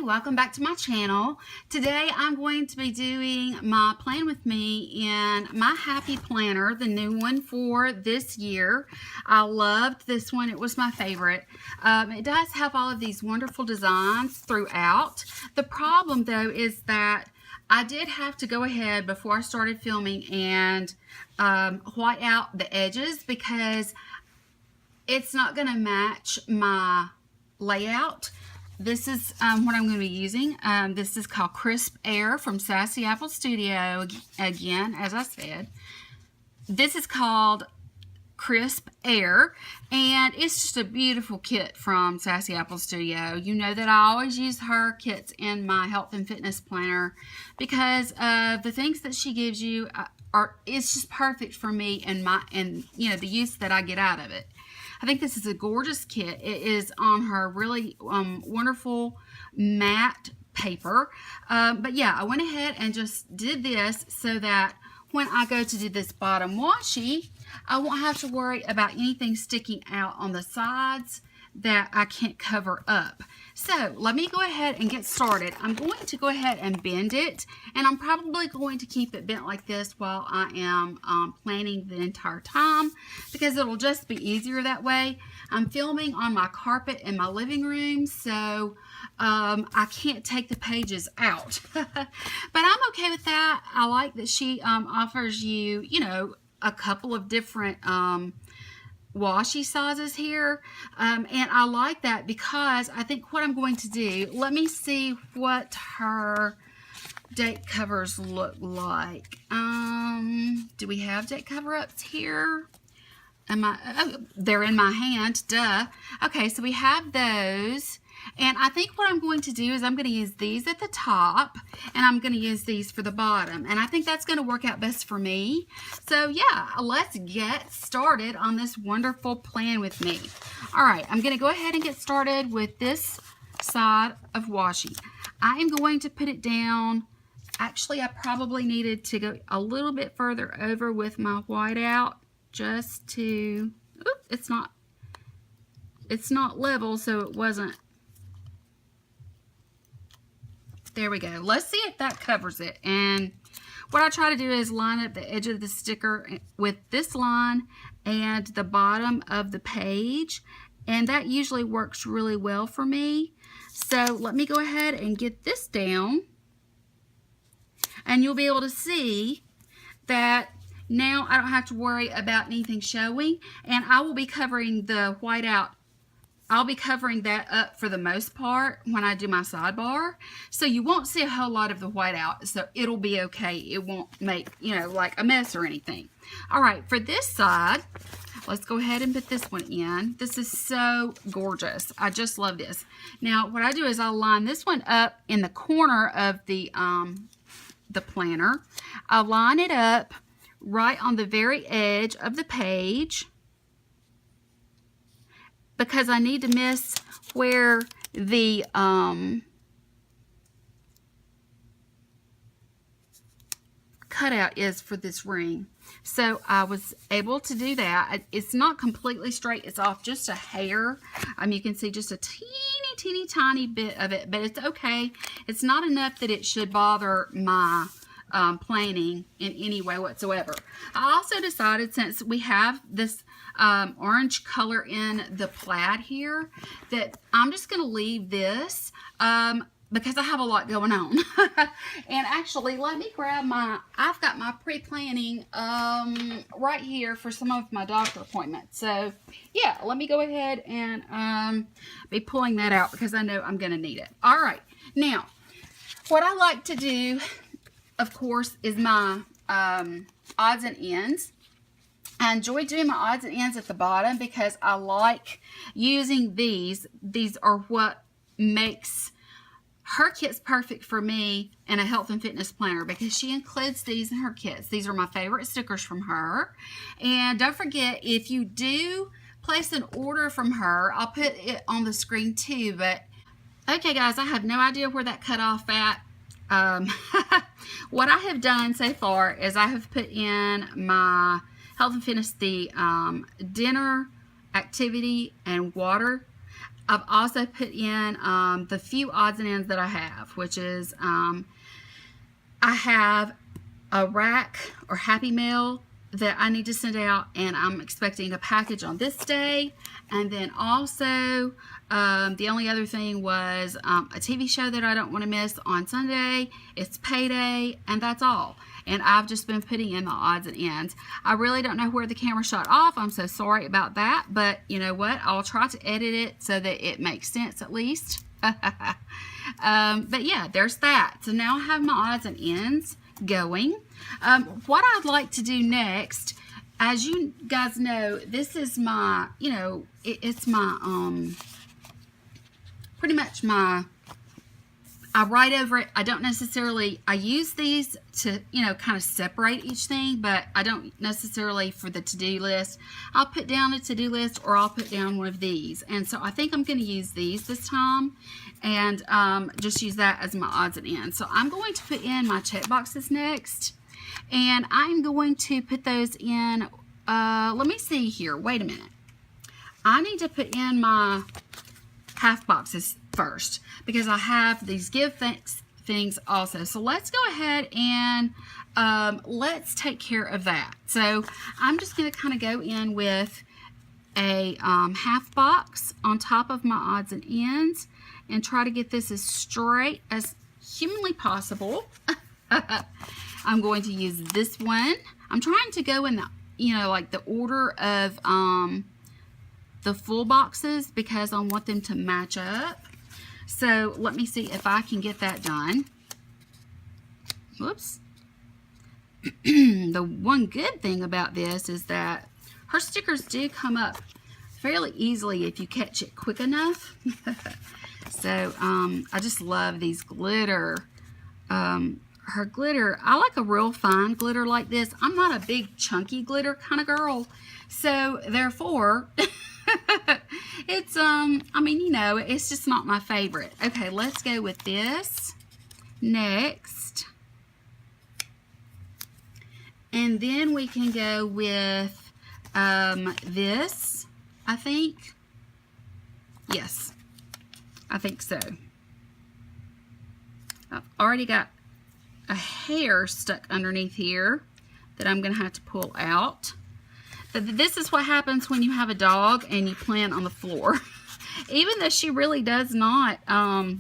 Welcome back to my channel. Today I'm going to be doing my plan with me in my Happy Planner, the new one for this year. I loved this one. It was my favorite. It does have all of these wonderful designs throughout. The problem though is that I did have to go ahead before I started filming and white out the edges because it's not going to match my layout. This is what I'm going to be using. This is called Crisp Air from Sassy Apple Studio. Again, as I said, this is called Crisp Air, and it's just a beautiful kit from Sassy Apple Studio. You know that I always use her kits in my health and fitness planner because the things that she gives you it's just perfect for me and you know the use that I get out of it. I think this is a gorgeous kit. It is on her really wonderful matte paper. But yeah, I went ahead and just did this so that when I go to do this bottom washi, I won't have to worry about anything sticking out on the sides that I can't cover up. So let me go ahead and get started. I'm going to go ahead and bend it, and I'm probably going to keep it bent like this while I am planning the entire time because it'll just be easier that way. I'm filming on my carpet in my living room, so I can't take the pages out. But I'm okay with that. I like that she offers you, you know, a couple of different washi sizes here, and I like that because I think what I'm going to do, let me see what her date covers look like. Do we have date cover ups here? Oh, they're in my hand, duh. Okay, so we have those. And I think what I'm going to do is I'm going to use these at the top and I'm going to use these for the bottom. And I think that's going to work out best for me. So yeah, let's get started on this wonderful plan with me. All right, I'm going to go ahead and get started with this side of washi. I am going to put it down. Actually, I probably needed to go a little bit further over with my whiteout just to, oops, it's not level, so it wasn't. There we go. Let's see if that covers it. And what I try to do is line up the edge of the sticker with this line and the bottom of the page. And that usually works really well for me. So let me go ahead and get this down. And you'll be able to see that now I don't have to worry about anything showing. And I will be covering the whiteout. I'll be covering that up for the most part when I do my sidebar. So you won't see a whole lot of the whiteout. So it'll be okay. It won't make, you know, like a mess or anything. All right, for this side, let's go ahead and put this one in. This is so gorgeous. I just love this. Now, what I do is I'll line this one up in the corner of the planner. I'll line it up right on the very edge of the page, because I need to miss where the cutout is for this ring. So I was able to do that. It's not completely straight. It's off just a hair. You can see just a teeny tiny bit of it, but it's okay. It's not enough that it should bother my planning in any way whatsoever. I also decided, since we have this orange color in the plaid here, that I'm just going to leave this because I have a lot going on. And actually, let me grab I've got my pre-planning right here for some of my doctor appointments. So yeah, let me go ahead and be pulling that out because I know I'm going to need it. All right, now what I like to do, of course, is my odds and ends. I enjoy doing my odds and ends at the bottom because I like using these. These are what makes her kits perfect for me in a health and fitness planner, because she includes these in her kits. These are my favorite stickers from her. And don't forget, if you do place an order from her, I'll put it on the screen too. But okay guys, I have no idea where that cut off at. What I have done so far is I have put in my health and fitness, the dinner, activity, and water. I've also put in the few odds and ends that I have, which is I have a rack or Happy Mail that I need to send out, and I'm expecting a package on this day. And then also the only other thing was a TV show that I don't want to miss on Sunday. It's payday, and that's all. And I've just been putting in the odds and ends. I really don't know where the camera shot off. I'm so sorry about that. But you know what? I'll try to edit it so that it makes sense at least. But yeah, there's that. So now I have my odds and ends going. What I'd like to do next, as you guys know, this is my, you know, it's my, pretty much my, I write over it. I don't necessarily, I use these to, you know, kind of separate each thing, but I don't necessarily for the to-do list. I'll put down a to-do list, or I'll put down one of these. And so I think I'm going to use these this time, and just use that as my odds and ends. So I'm going to put in my check boxes next, and I'm going to put those in, let me see here. Wait a minute. I need to put in my half boxes first, because I have these give thanks things also. So let's go ahead and let's take care of that. So I'm just going to kind of go in with a half box on top of my odds and ends and try to get this as straight as humanly possible. I'm going to use this one. I'm trying to go in the, you know, like the order of the full boxes, because I want them to match up. So let me see if I can get that done. Whoops. The one good thing about this is that her stickers do come up fairly easily if you catch it quick enough. So I just love these glitter. Her glitter, I like a real fine glitter like this. I'm not a big chunky glitter kind of girl. So therefore, it's, I mean, you know, it's just not my favorite. Okay, let's go with this next. And then we can go with this, I think. Yes, I think so. I've already got a hair stuck underneath here that I'm going to have to pull out. But this is what happens when you have a dog and you plan on the floor. Even though she really does not,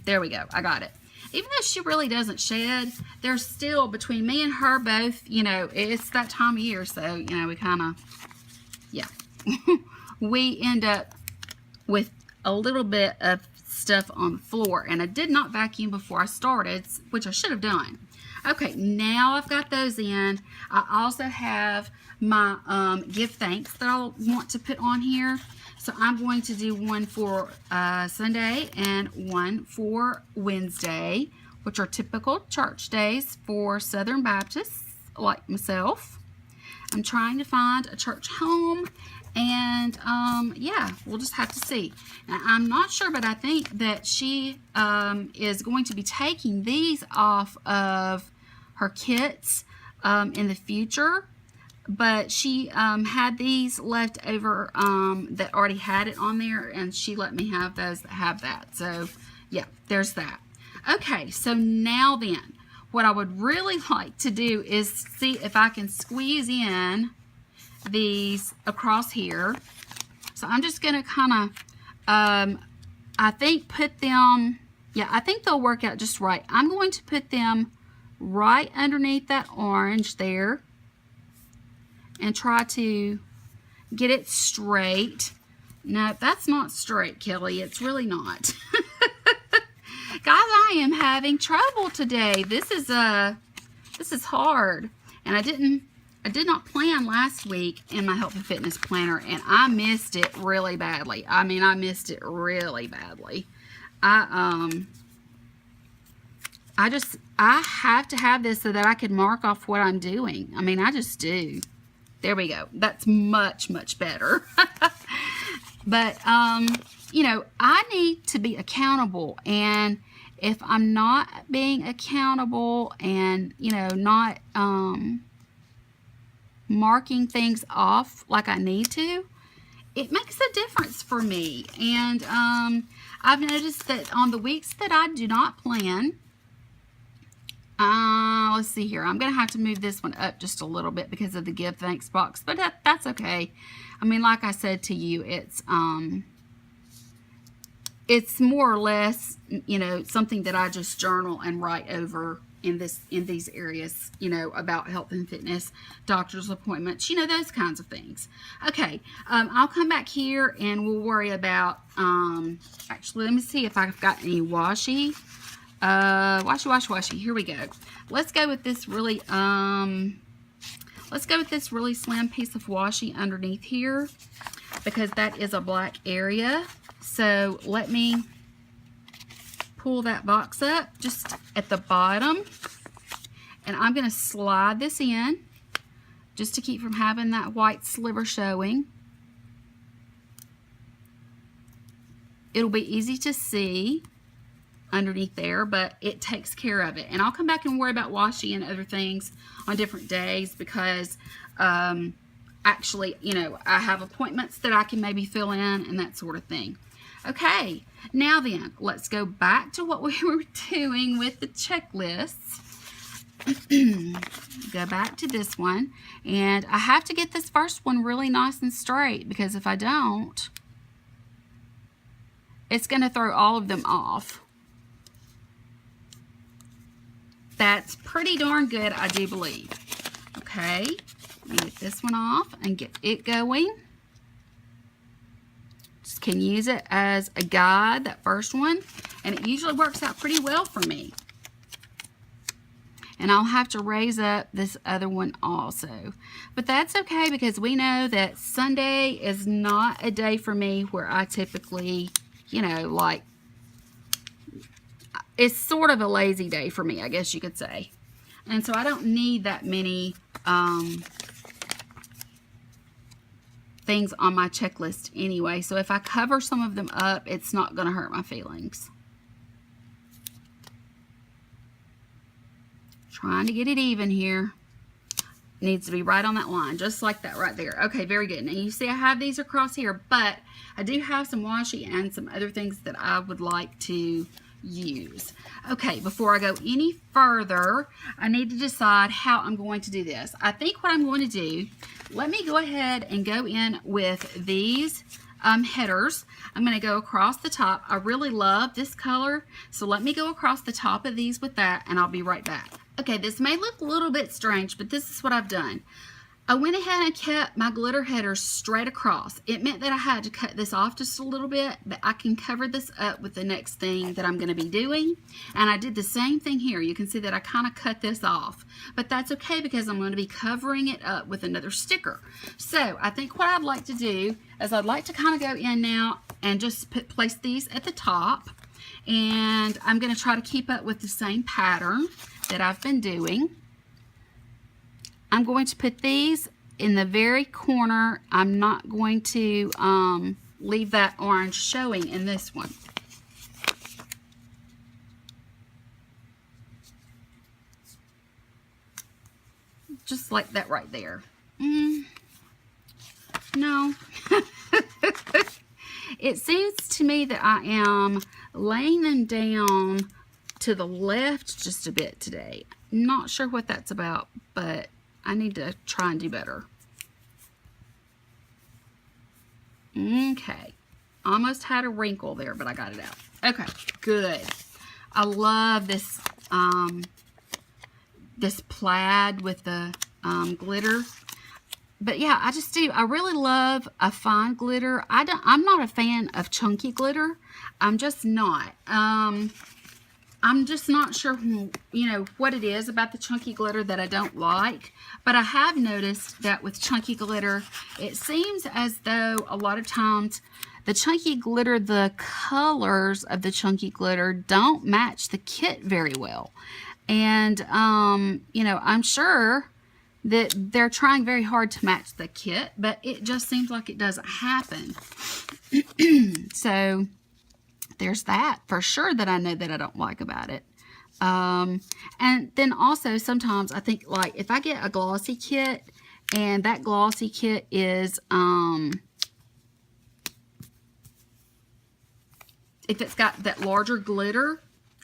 there we go, I got it. Even though she really doesn't shed, there's still, between me and her both, you know, it's that time of year, so, you know, we kind of, yeah. We end up with a little bit of stuff on the floor, and I did not vacuum before I started, which I should have done. Okay, now I've got those in. I also have my give thanks that I want to put on here. So I'm going to do one for Sunday and one for Wednesday, which are typical church days for Southern Baptists like myself. I'm trying to find a church home, and yeah, we'll just have to see. Now, I'm not sure, but I think that she is going to be taking these off of her kits in the future. But she had these left over that already had it on there, and she let me have those that have that. So yeah, there's that. Okay, so now then, what I would really like to do is see if I can squeeze in these across here. So I'm just going to kind of, I think put them, yeah, I think they'll work out just right. I'm going to put them right underneath that orange there and try to get it straight. No, that's not straight, Kelly. It's really not. Guys, I am having trouble today. This is hard. And I I did not plan last week in my health and fitness planner, and I missed it really badly. I mean, I missed it really badly. I have to have this so that I can mark off what I'm doing. I mean, I just do. There we go. That's much, much better. But, you know, I need to be accountable, and if I'm not being accountable and, you know, not marking things off like I need to, it makes a difference for me. And I've noticed that on the weeks that I do not plan, let's see here, I'm gonna have to move this one up just a little bit because of the give thanks box, but that's okay. I mean, like I said to you, it's more or less, you know, something that I just journal and write over in these areas, you know, about health and fitness, doctor's appointments, you know, those kinds of things. Okay, I'll come back here and we'll worry about, actually, let me see if I've got any washi. Washi. Here we go. Let's go with this really, slim piece of washi underneath here, because that is a black area. So let me pull that box up just at the bottom, and I'm going to slide this in just to keep from having that white sliver showing. It'll be easy to see underneath there, but it takes care of it. And I'll come back and worry about washi and other things on different days, because actually, you know, I have appointments that I can maybe fill in and that sort of thing. Okay, now then, let's go back to what we were doing with the checklists. Go back to this one, and I have to get this first one really nice and straight, because if I don't, it's going to throw all of them off. That's pretty darn good, I do believe. Okay, let me get this one off and get it going. Just can use it as a guide, that first one, and it usually works out pretty well for me. And I'll have to raise up this other one also. But that's okay, because we know that Sunday is not a day for me where I typically, you know, like, it's sort of a lazy day for me, I guess you could say. And so I don't need that many things on my checklist anyway. So if I cover some of them up, it's not going to hurt my feelings. Trying to get it even here. Needs to be right on that line, just like that right there. Okay, very good. Now you see I have these across here, but I do have some washi and some other things that I would like to use. Okay, before I go any further, I need to decide how I'm going to do this. I think what I'm going to do, let me go ahead and go in with these headers. I'm going to go across the top. I really love this color, so let me go across the top of these with that, and I'll be right back. Okay, this may look a little bit strange, but this is what I've done. I went ahead and kept my glitter headers straight across. It meant that I had to cut this off just a little bit, but I can cover this up with the next thing that I'm going to be doing. And I did the same thing here. You can see that I kind of cut this off, but that's okay, because I'm going to be covering it up with another sticker. So I think what I'd like to do is I'd like to kind of go in now and just place these at the top. And I'm going to try to keep up with the same pattern that I've been doing. I'm going to put these in the very corner. I'm not going to leave that orange showing in this one. Just like that right there. No. It seems to me that I am laying them down to the left just a bit today. Not sure what that's about, but I need to try and do better. Okay. Almost had a wrinkle there, but I got it out. Okay, good. I love this this plaid with the glitter. But yeah, I just do. I really love a fine glitter. I'm not a fan of chunky glitter. I'm just not. I'm just not sure, you know, what it is about the chunky glitter that I don't like. But I have noticed that with chunky glitter, it seems as though a lot of times the chunky glitter, the colors of the chunky glitter don't match the kit very well. And, you know, I'm sure that they're trying very hard to match the kit, but it just seems like it doesn't happen. So there's that for sure that I know that I don't like about it. And then also sometimes I think, like, if I get a glossy kit and that glossy kit is, if it's got that larger glitter,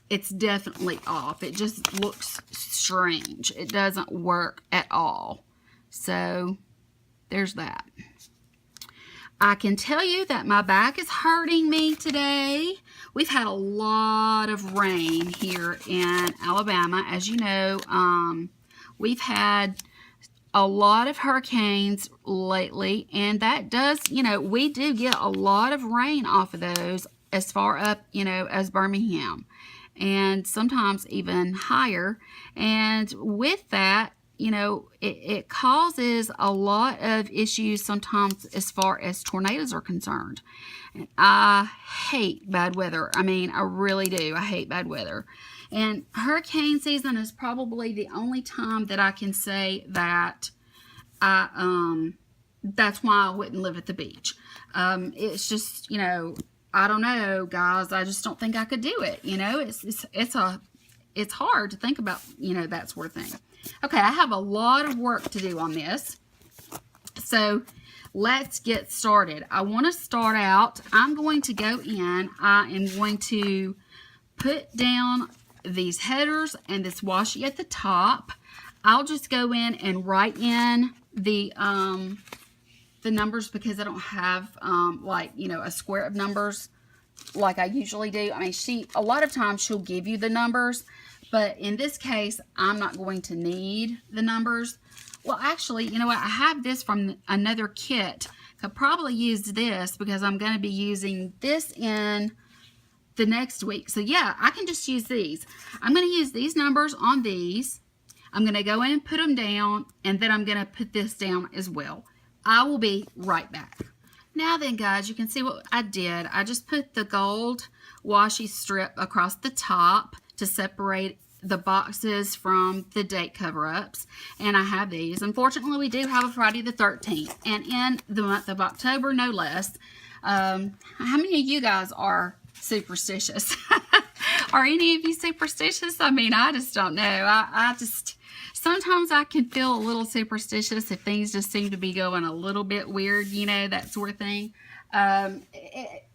it's definitely off. It just looks strange. It doesn't work at all. So there's that. I can tell you that my back is hurting me today. We've had a lot of rain here in Alabama. As you know, we've had a lot of hurricanes lately, and that does, you know, we do get a lot of rain off of those as far up, you know, as Birmingham, and sometimes even higher. And with that, you know, it causes a lot of issues sometimes as far as tornadoes are concerned. And I hate bad weather. I mean, I really do. I hate bad weather. And hurricane season is probably the only time that I can say that that's why I wouldn't live at the beach. It's just, you know, I don't know, guys. I just don't think I could do it. You know, it's hard to think about, you know, that sort of thing. Okay, I have a lot of work to do on this. So let's get started. I want to start out, I'm going to go in, I am going to put down these headers and this washi at the top. I'll just go in and write in the numbers because I don't have like, you know, a square of numbers like I usually do. I mean, a lot of times she'll give you the numbers, but in this case, I'm not going to need the numbers. Well, actually, you know what? I have this from another kit. Could probably use this because I'm going to be using this in the next week. So yeah, I can just use these. I'm going to use these numbers on these. I'm going to go in and put them down, and then I'm going to put this down as well. I will be right back. Now then, guys, you can see what I did. I just put the gold washi strip across the top to separate the boxes from the date cover-ups, and I have these. Unfortunately, we do have a Friday the 13th, and in the month of October, no less. How many of you guys are superstitious? Are any of you superstitious? I mean, I just don't know. I just, sometimes I can feel a little superstitious if things just seem to be going a little bit weird, you know, that sort of thing.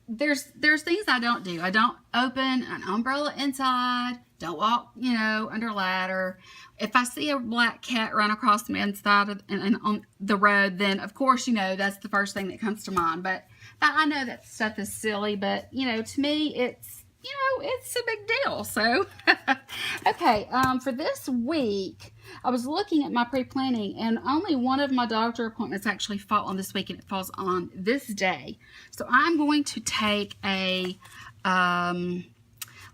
There's things I don't do. I don't open an umbrella inside. Don't walk, you know, under a ladder. If I see a black cat run across the inside of, and on the road, then of course, you know, that's the first thing that comes to mind. But I know that stuff is silly, but you know, to me, it's, you know, it's a big deal. So, okay, for this week, I was looking at my pre-planning, and only one of my doctor appointments actually fall on this week, and it falls on this day. So I'm going to take a,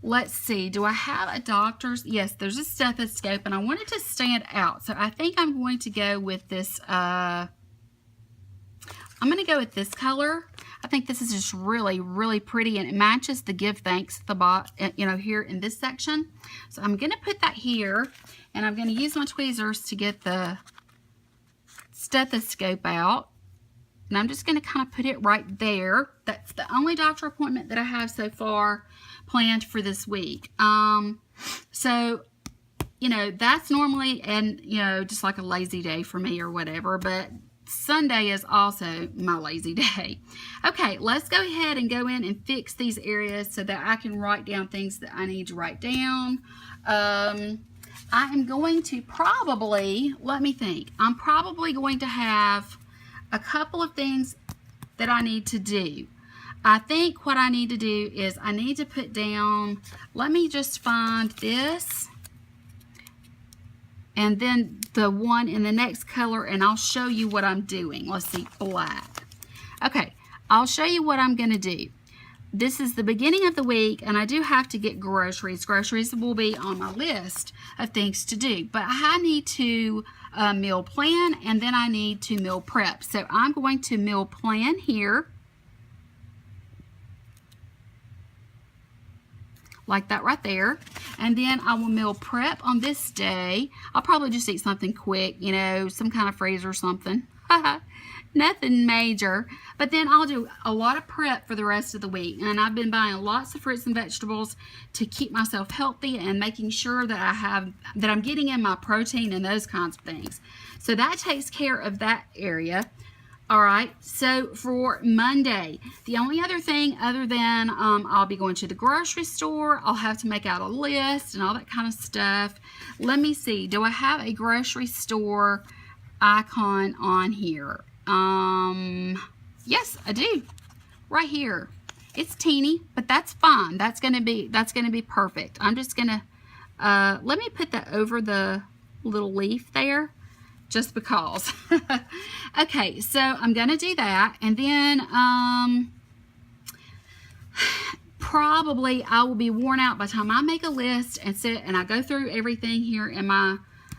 let's see, do I have a doctor's? Yes, there's a stethoscope, and I want it to stand out. So I think I'm going to go with this, I'm going to go with this color. I think this is just really, really pretty, and it matches the give thanks at the bottom, you know, here in this section. So I'm going to put that here, and I'm going to use my tweezers to get the stethoscope out. And I'm just going to kind of put it right there. That's the only doctor appointment that I have so far planned for this week. So, you know, that's normally, and, you know, just like a lazy day for me or whatever, but Sunday is also my lazy day. Okay, let's go ahead and go in and fix these areas so that I can write down things that I need to write down. I am going to probably, let me think, I'm probably going to have a couple of things that I need to do. I think what I need to do is I need to put down, let me just find this, and then the one in the next color, and I'll show you what I'm doing. Let's see, black. Okay, I'll show you what I'm going to do. this is the beginning of the week, and I do have to get groceries. Groceries will be on my list of things to do, but I need to meal plan, and then I need to meal prep. So I'm going to meal plan here, like that right there, and then I will meal prep on this day. I'll probably just eat something quick, you know, some kind of freezer or something. Nothing major, but then I'll do a lot of prep for the rest of the week, and I've been buying lots of fruits and vegetables to keep myself healthy and making sure that I'm getting in my protein and those kinds of things. So that takes care of that area. All right, so for Monday, the only other thing other than I'll be going to the grocery store, I'll have to make out a list and all that kind of stuff. Let me see, do I have a grocery store icon on here? Yes, I do. Right here. It's teeny, but that's fine. That's gonna be perfect. I'm just gonna let me put that over the little leaf there, just because. Okay, so I'm gonna do that, and then probably I will be worn out by the time I make a list and sit and I go through everything here in my,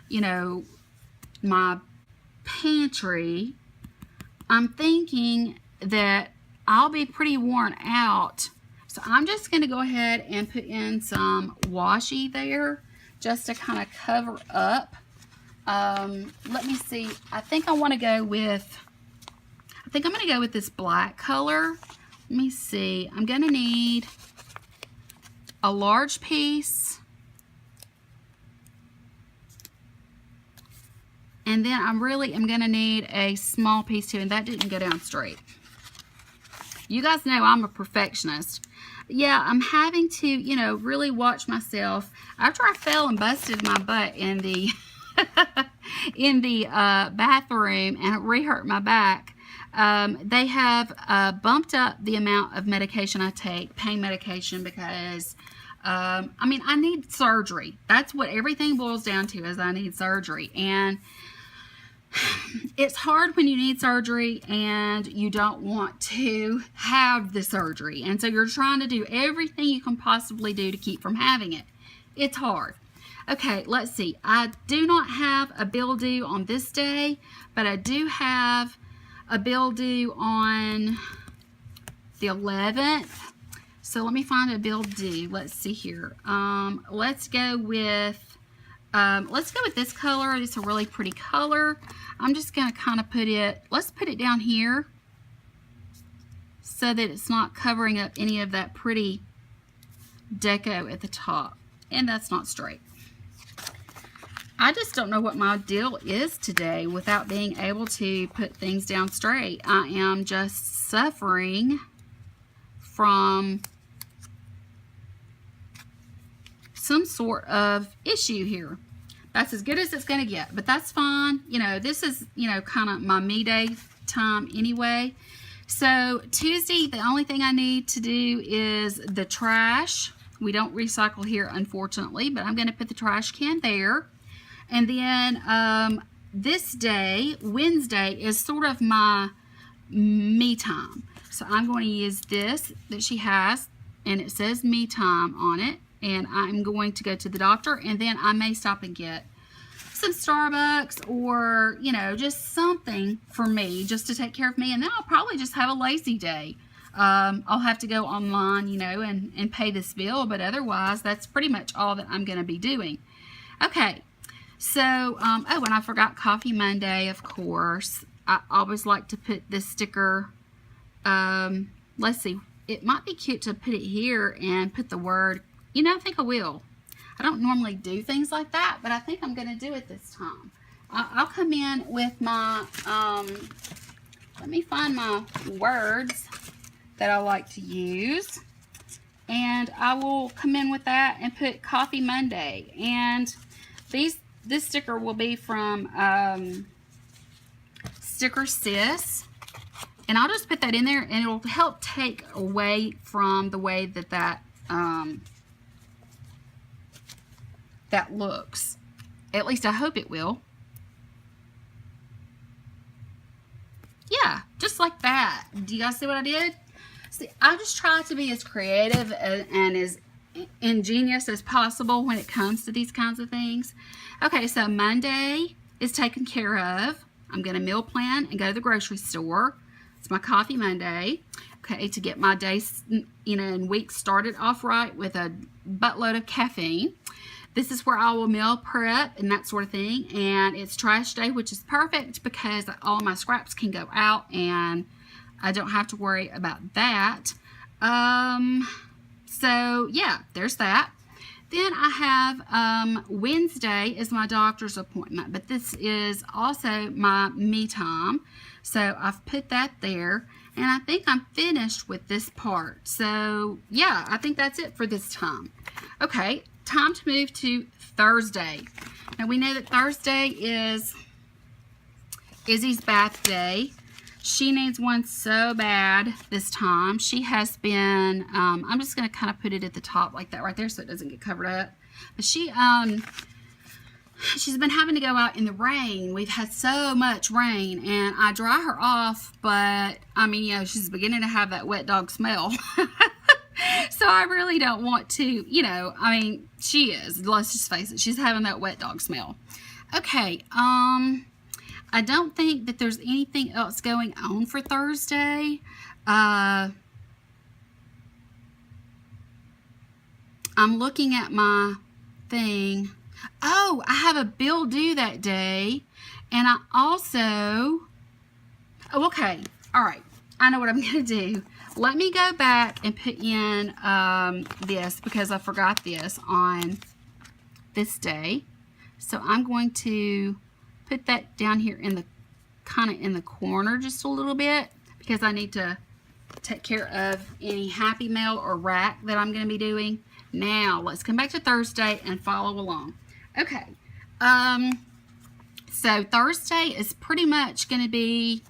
you know, my pantry. I'm thinking that I'll be pretty worn out, so I'm just going to go ahead and put in some washi there just to kind of cover up. Let me see. I think I'm going to go with this black color. Let me see. I'm going to need a large piece, and then I'm going to need a small piece too, and that didn't go down straight. You guys know I'm a perfectionist. Yeah, I'm having to, you know, really watch myself. After I fell and busted my butt in the bathroom and re-hurt my back, they have bumped up the amount of medication I take, pain medication, because I mean, I need surgery. That's what everything boils down to, is I need surgery. And it's hard when you need surgery and you don't want to have the surgery. And so you're trying to do everything you can possibly do to keep from having it. It's hard. Okay, let's see. I do not have a bill due on this day, but I do have a bill due on the 11th. So let me find a bill due. Let's see here. Let's go with this color. It's a really pretty color. I'm just going to kind of let's put it down here so that it's not covering up any of that pretty deco at the top. And that's not straight. I just don't know what my deal is today without being able to put things down straight. I am just suffering from some sort of issue here. That's as good as it's going to get, but that's fine. You know, this is, you know, kind of my me day time anyway. So Tuesday, the only thing I need to do is the trash. We don't recycle here, unfortunately, but I'm going to put the trash can there. And then this day, Wednesday, is sort of my me time. So I'm going to use this that she has, and it says me time on it. And I'm going to go to the doctor, and then I may stop and get some Starbucks or, you know, just something for me just to take care of me. And then I'll probably just have a lazy day. I'll have to go online, you know, and pay this bill. But otherwise, that's pretty much all that I'm going to be doing. Okay. So, oh, and I forgot Coffee Monday, of course. I always like to put this sticker. Let's see. It might be cute to put it here and put the word. You know, I think I will. I don't normally do things like that, but I think I'm going to do it this time. I'll come in with my, let me find my words that I like to use. And I will come in with that and put Coffee Monday. And this sticker will be from Sticker Sis. And I'll just put that in there, and it'll help take away from the way that looks. At least I hope it will. Yeah, just like that. Do you guys see what I did? See, I just try to be as creative and as ingenious as possible when it comes to these kinds of things. Okay, so Monday is taken care of. I'm going to meal plan and go to the grocery store. It's my coffee Monday. Okay, to get my day, and week started off right with a buttload of caffeine. This is where I will meal prep and that sort of thing. And it's trash day, which is perfect because all my scraps can go out and I don't have to worry about that. So yeah, there's that. Then I have Wednesday is my doctor's appointment, but this is also my me time. So I've put that there, and I think I'm finished with this part. So yeah, I think that's it for this time. Okay, time to move to Thursday. Now we know that Thursday is Izzy's bath day. She needs one so bad this time. She has been, I'm just going to kind of put it at the top like that right there so it doesn't get covered up. But she's been having to go out in the rain. We've had so much rain, and I dry her off, but I mean, she's beginning to have that wet dog smell. So I really don't want to, I mean, she is. Let's just face it. She's having that wet dog smell. Okay, I don't think that there's anything else going on for Thursday. I'm looking at my thing. Oh, I have a bill due that day. And I also... Oh, okay. All right. I know what I'm going to do. Let me go back and put in this because I forgot this on this day. So I'm going to put that down here in the kind of in the corner just a little bit because I need to take care of any happy mail or rack that I'm going to be doing. Now let's come back to Thursday and follow along. Okay, so Thursday is pretty much going to be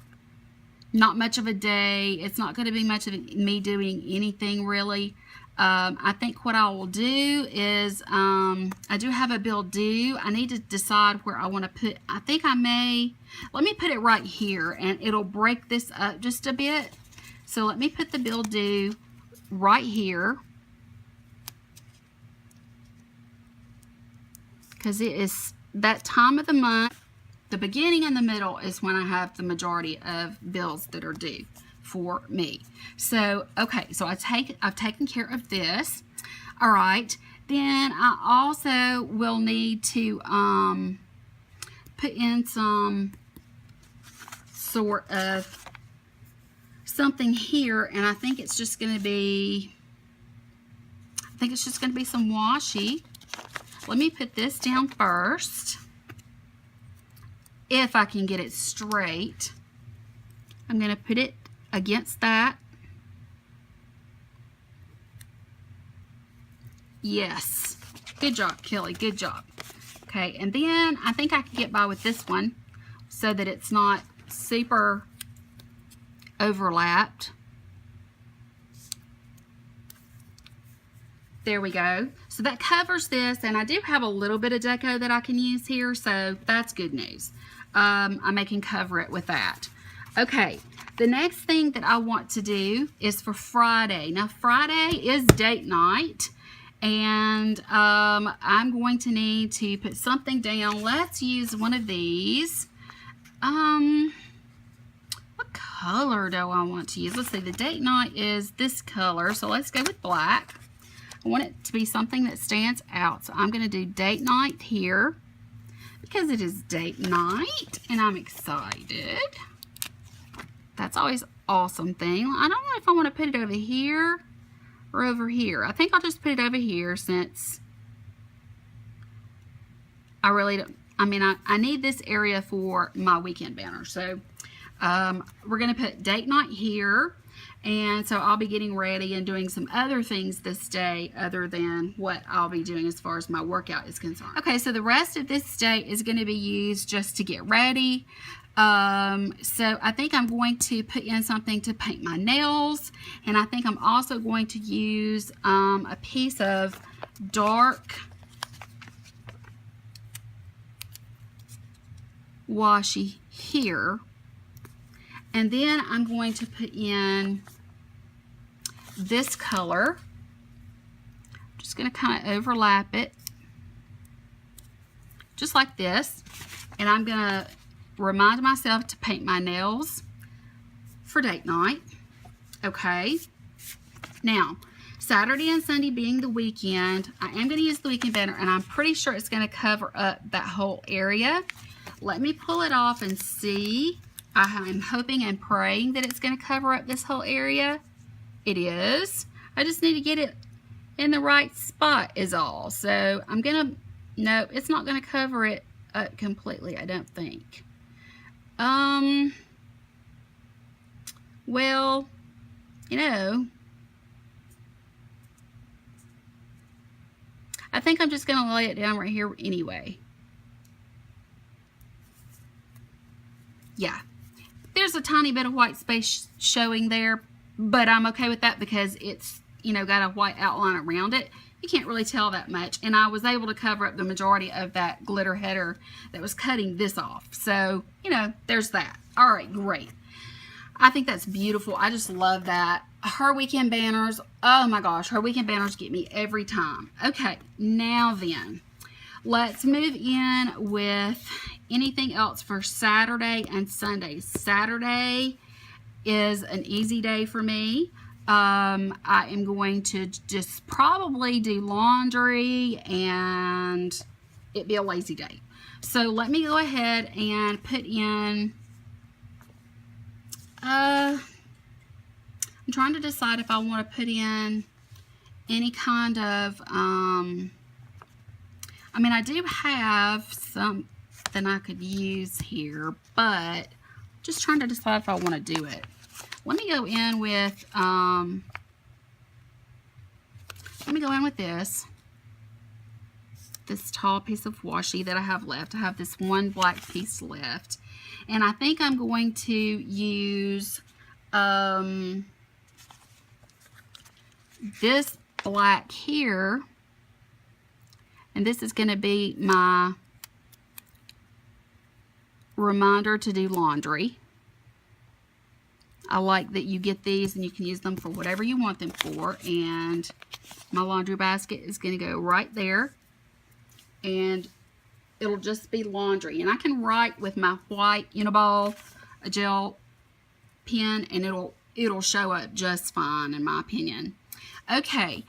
not much of a day. It's not going to be much of me doing anything really. I think what I will do is, I do have a bill due. I need to decide where I want to put, I think I may, let me put it right here and it'll break this up just a bit. So let me put the bill due right here. Because it is that time of the month, the beginning and the middle is when I have the majority of bills that are due for me. So, okay, so I've taken care of this. All right, then I also will need to put in some sort of something here, and I think it's just going to be, some washi. Let me put this down first. If I can get it straight, I'm going to put it against that. Yes. Good job, Kelly. Good job. Okay, and then I think I can get by with this one so that it's not super overlapped. There we go. So that covers this, and I do have a little bit of deco that I can use here, so that's good news. I can cover it with that. Okay, the next thing that I want to do is for Friday. Now, Friday is date night, and I'm going to need to put something down. Let's use one of these. What color do I want to use? Let's see, the date night is this color, so let's go with black. I want it to be something that stands out, so I'm going to do date night here because it is date night, and I'm excited. That's always an awesome thing. I don't know if I want to put it over here or over here. I think I'll just put it over here since I really don't, I need this area for my weekend banner. So we're going to put date night here. And so I'll be getting ready and doing some other things this day other than what I'll be doing as far as my workout is concerned. Okay, so the rest of this day is going to be used just to get ready. So I think I'm going to put in something to paint my nails. And I think I'm also going to use a piece of dark washi here. And then I'm going to put in this color. I'm just going to kind of overlap it just like this, and I'm going to remind myself to paint my nails for date night. Okay, now Saturday and Sunday being the weekend, I am going to use the weekend banner, and I'm pretty sure it's going to cover up that whole area. Let me pull it off and see. I'm hoping and praying that it's going to cover up this whole area. It is. I just need to get it in the right spot is all. So I'm going to, no, it's not going to cover it up completely, I don't think. Well, you know, I think I'm just going to lay it down right here anyway. Yeah, there's a tiny bit of white space showing there, but I'm okay with that because it's, you know, got a white outline around it. You can't really tell that much, and I was able to cover up the majority of that glitter header that was cutting this off. So, you know, there's that. All right, great. I think that's beautiful. I just love that. Her weekend banners, oh my gosh, her weekend banners get me every time. Okay, now then, let's move in with anything else for Saturday and Sunday. Saturday is an easy day for me. I am going to just probably do laundry and it'd be a lazy day. So let me go ahead and put in, I'm trying to decide if I want to put in any kind of, I mean, I do have something I could use here, but just trying to decide if I want to do it. Let me go in with, this tall piece of washi that I have left. I have this one black piece left, and I think I'm going to use this black here, and this is going to be my reminder to do laundry. I like that you get these and you can use them for whatever you want them for, and my laundry basket is going to go right there, and it'll just be laundry, and I can write with my white Uniball gel pen, and it'll show up just fine in my opinion. Okay,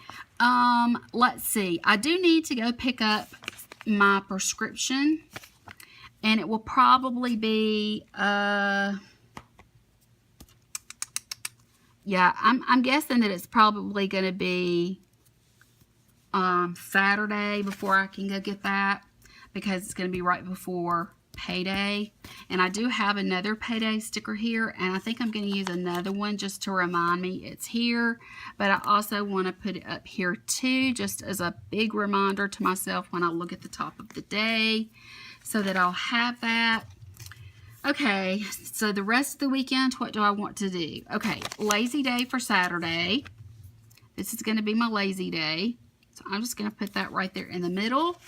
let's see. I do need to go pick up my prescription, and it will probably be yeah, I'm guessing that it's probably going to be Saturday before I can go get that, because it's going to be right before payday. And I do have another payday sticker here, and I think I'm going to use another one just to remind me it's here. But I also want to put it up here too, just as a big reminder to myself when I look at the top of the day, so that I'll have that. Okay, so the rest of the weekend, what do I want to do? Okay, lazy day for Saturday. This is going to be my lazy day. So I'm just going to put that right there in the middle.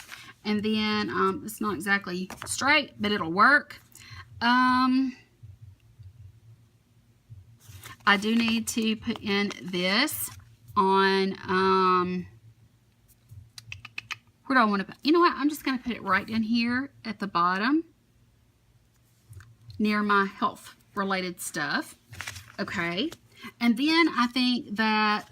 And then, it's not exactly straight, but it'll work. I do need to put in this on, where do I want to put? You know what? I'm just going to put it right in here at the bottom, near my health related stuff. Okay, and then I think that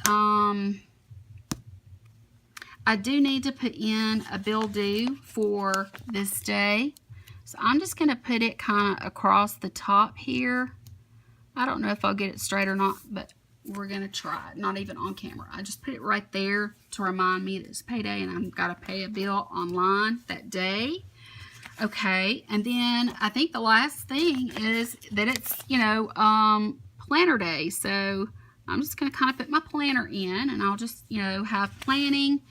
I do need to put in a bill due for this day, so I'm just going to put it kind of across the top here. I don't know if I'll get it straight or not, but we're going to try it. Not even on camera. I just put it right there to remind me that it's payday and I've got to pay a bill online that day. Okay, and then I think the last thing is that it's, you know, planner day. So I'm just going to kind of put my planner in, and I'll just, you know, have planning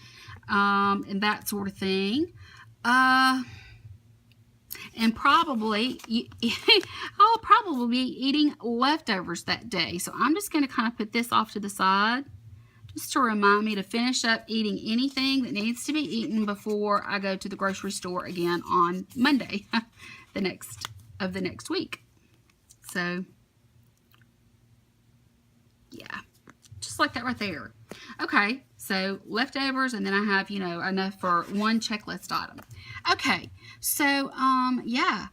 and that sort of thing. And probably, I'll probably be eating leftovers that day. So I'm just going to kind of put this off to the side, just to remind me to finish up eating anything that needs to be eaten before I go to the grocery store again on Monday, the next week. So, yeah, just just like that right there. Okay, so leftovers, and then I have, you know, enough for one checklist item. Okay, so yeah,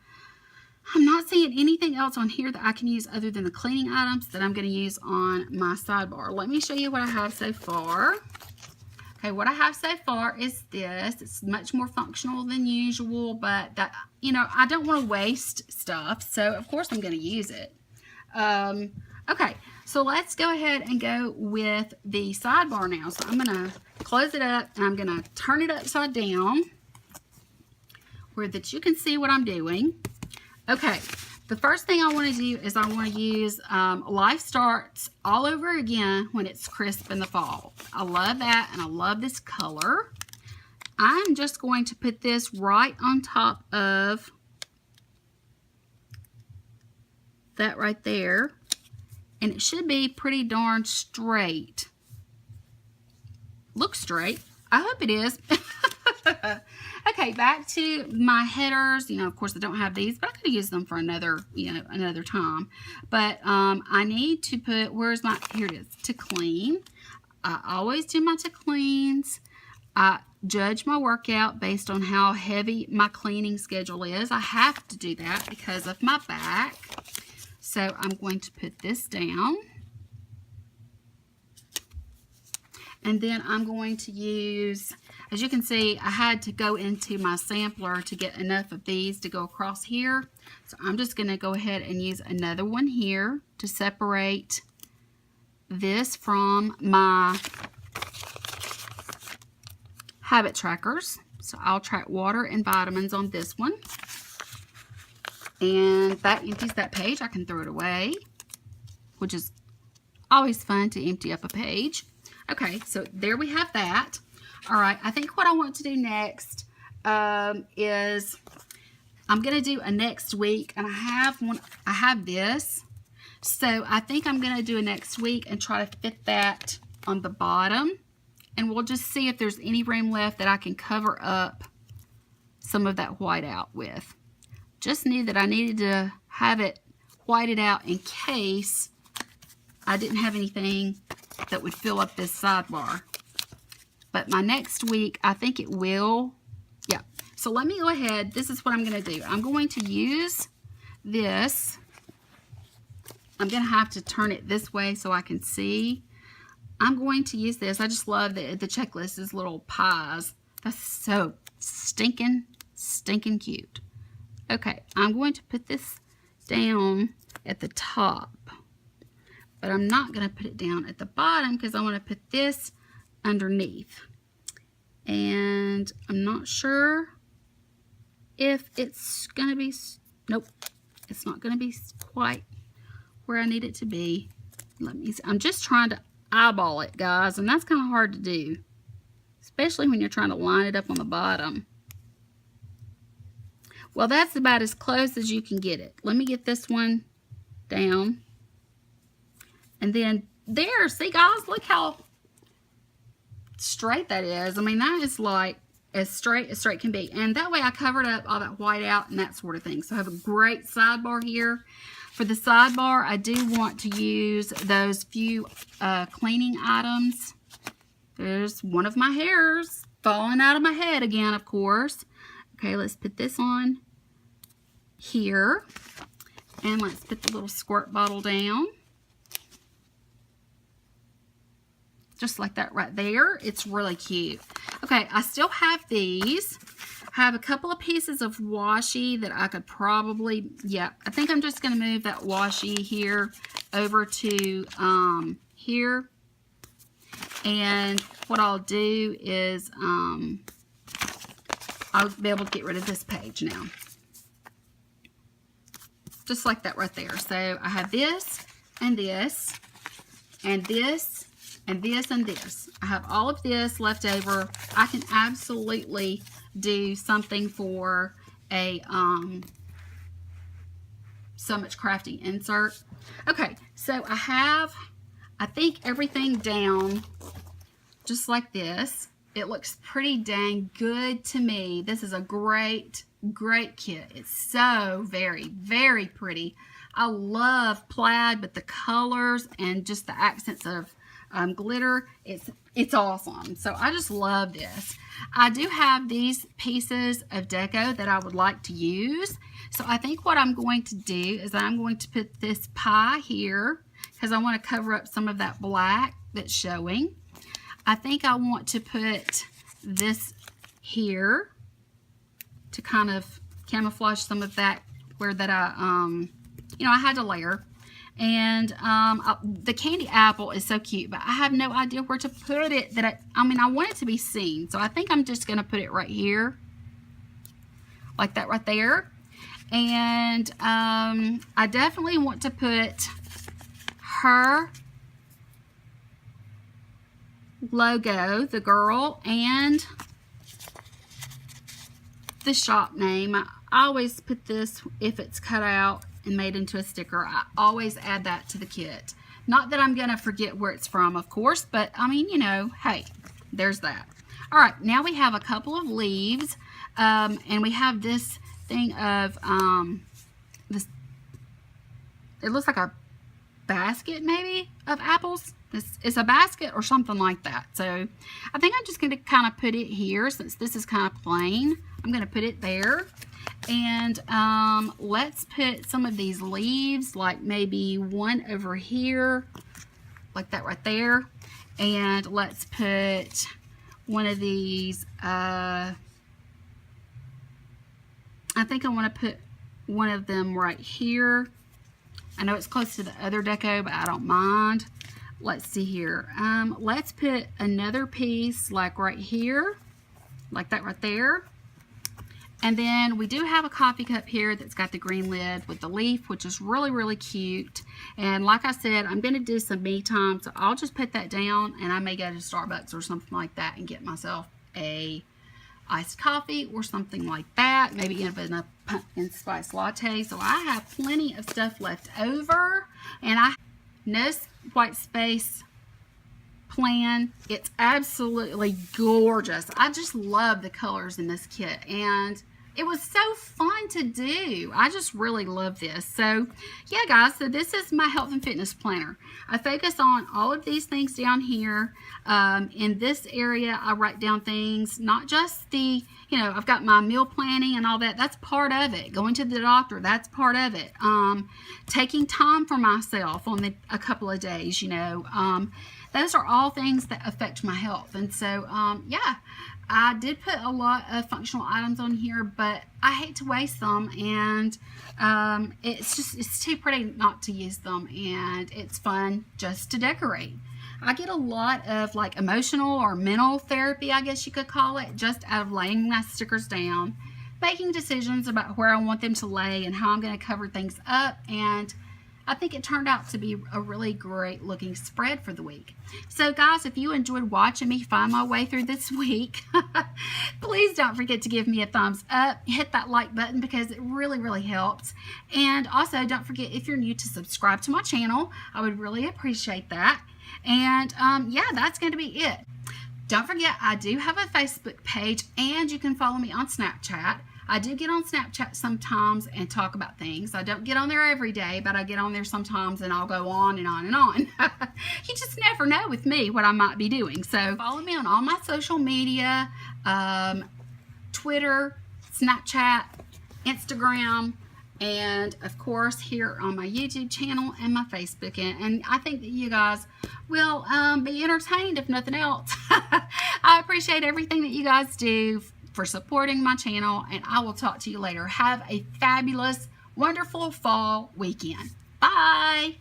I'm not seeing anything else on here that I can use other than the cleaning items that I'm going to use on my sidebar. Let me show you what I have so far. Okay, what I have so far is this. It's much more functional than usual, but that, you know, I don't want to waste stuff, so of course I'm going to use it. Okay, so let's go ahead and go with the sidebar now. So I'm going to close it up, and I'm going to turn it upside down where that you can see what I'm doing. Okay, the first thing I want to do is I want to use Life Starts all over again when it's crisp in the fall. I love that, and I love this color. I'm just going to put this right on top of that right there, and it should be pretty darn straight. Looks straight. I hope it is. Okay, back to my headers. You know, of course, I don't have these, but I could use them for another, you know, another time. But I need to put, where's my, here it is, to clean. I always do my to cleans. I judge my workout based on how heavy my cleaning schedule is. I have to do that because of my back. So I'm going to put this down. And then I'm going to use, as you can see, I had to go into my sampler to get enough of these to go across here. So I'm just going to go ahead and use another one here to separate this from my habit trackers. So I'll track water and vitamins on this one. And that empties that page. I can throw it away, which is always fun to empty up a page. Okay, so there we have that. All right, I think what I want to do next is I'm going to do a next week, and I have this. So I think I'm going to do a next week and try to fit that on the bottom, and we'll just see if there's any room left that I can cover up some of that white out with. Just knew that I needed to have it whited out in case I didn't have anything that would fill up this sidebar. But my next week, I think it will. Yeah. So let me go ahead. This is what I'm going to do. I'm going to use this. I'm going to have to turn it this way so I can see. I'm going to use this. I just love the checklist is little pies. That's so stinking cute. Okay. I'm going to put this down at the top. But I'm not going to put it down at the bottom because I want to put this underneath. And I'm not sure if it's going to be, nope, it's not going to be quite where I need it to be. Let me see. I'm just trying to eyeball it, guys, and that's kind of hard to do, especially when you're trying to line it up on the bottom. Well, that's about as close as you can get it. Let me get this one down. And then there, see guys, look how straight that is. I mean, that is like as straight can be. And that way I covered up all that white out and that sort of thing. So I have a great sidebar here. For the sidebar, I do want to use those few cleaning items. There's one of my hairs falling out of my head again, of course. Okay, let's put this on here. And let's put the little squirt bottle down. Just like that right there. It's really cute. Okay, I still have these. I have a couple of pieces of washi that I could probably, yeah, I think I'm just going to move that washi here over to here. And what I'll do is I'll be able to get rid of this page now. Just like that right there. So I have this and this and this and this and this. I have all of this left over. I can absolutely do something for a so much crafting insert. Okay, so I think everything down just like this. It looks pretty dang good to me. This is a great kit. It's so very, very pretty. I love plaid, but the colors and just the accents of glitter. It's awesome. So I just love this. I do have these pieces of deco that I would like to use. So I think what I'm going to do is I'm going to put this pie here because I want to cover up some of that black that's showing. I think I want to put this here to kind of camouflage some of that where that I had to layer. And the candy apple is so cute, but I have no idea where to put it. I want it to be seen, so I think I'm just going to put it right here, like that right there. And I definitely want to put her logo, the girl, and the shop name. I always put this, if it's cut out and made into a sticker, I always add that to the kit. Not that I'm gonna forget where it's from, of course, but I mean, you know, hey, there's that. All right, now we have a couple of leaves, and we have this thing of this. It looks like a basket, maybe, of apples. It's a basket or something like that. So I think I'm just going to kind of put it here since this is kind of plain. I'm going to put it there. And let's put some of these leaves, like maybe one over here, like that right there. And let's put one of these, I think I want to put one of them right here. I know it's close to the other deco, but I don't mind. Let's see here. Let's put another piece like right here, like that right there. And then we do have a coffee cup here that's got the green lid with the leaf, which is really, really cute. And like I said, I'm going to do some me time, so I'll just put that down, and I may go to Starbucks or something like that and get myself a iced coffee or something like that. Maybe even a pumpkin spice latte. So I have plenty of stuff left over, and I no white space plan. It's absolutely gorgeous. I just love the colors in this kit, and it was so fun to do. I just really love this. So yeah, guys, so this is my health and fitness planner. I focus on all of these things down here. In this area, I write down things, not just the, you know, I've got my meal planning and all that. That's part of it. Going to the doctor, that's part of it. Taking time for myself on a couple of days, you know. Those are all things that affect my health. And so, yeah, I did put a lot of functional items on here, but I hate to waste them, and it's too pretty not to use them, and it's fun just to decorate. I get a lot of like emotional or mental therapy, I guess you could call it, just out of laying my stickers down, making decisions about where I want them to lay and how I'm going to cover things up, and I think it turned out to be a really great looking spread for the week. So guys, if you enjoyed watching me find my way through this week, please don't forget to give me a thumbs up, hit that like button because it really, really helps. And also don't forget, if you're new, to subscribe to my channel. I would really appreciate that. And yeah, that's going to be it. Don't forget, I do have a Facebook page, and you can follow me on Snapchat. I do get on Snapchat sometimes and talk about things. I don't get on there every day, but I get on there sometimes, and I'll go on and on and on. You just never know with me what I might be doing. So follow me on all my social media, Twitter, Snapchat, Instagram, and of course here on my YouTube channel and my Facebook. And I think that you guys will be entertained, if nothing else. I appreciate everything that you guys do for supporting my channel, and I will talk to you later. Have a fabulous, wonderful fall weekend. Bye.